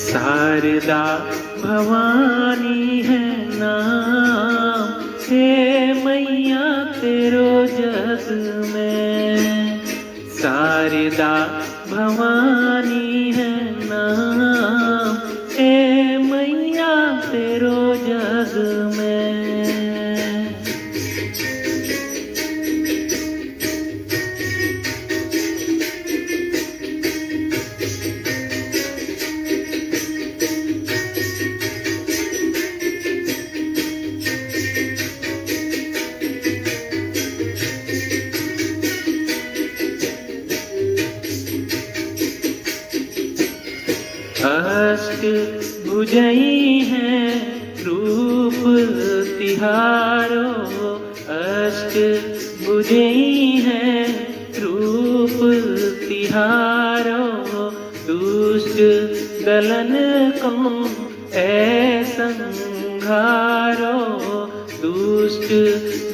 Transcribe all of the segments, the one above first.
शारदा भवानी है नाम, हे मैया तेरो जग में। शारदा भवानी है नाम, हे मैया तेरो जग में। अष्ट भुजई है रूप तिहारो, अष्ट भुजई है रूप तिहारो। दुष्ट दलन को ऐ संघारो, दुष्ट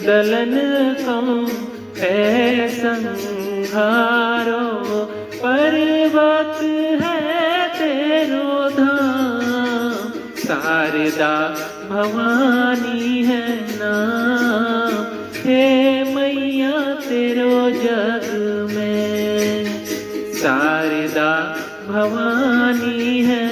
दलन को ऐ संघारो। पर्वत है तेरो धाम, शारदा भवानी है नाम, हे मैया तेरो जग में। शारदा भवानी है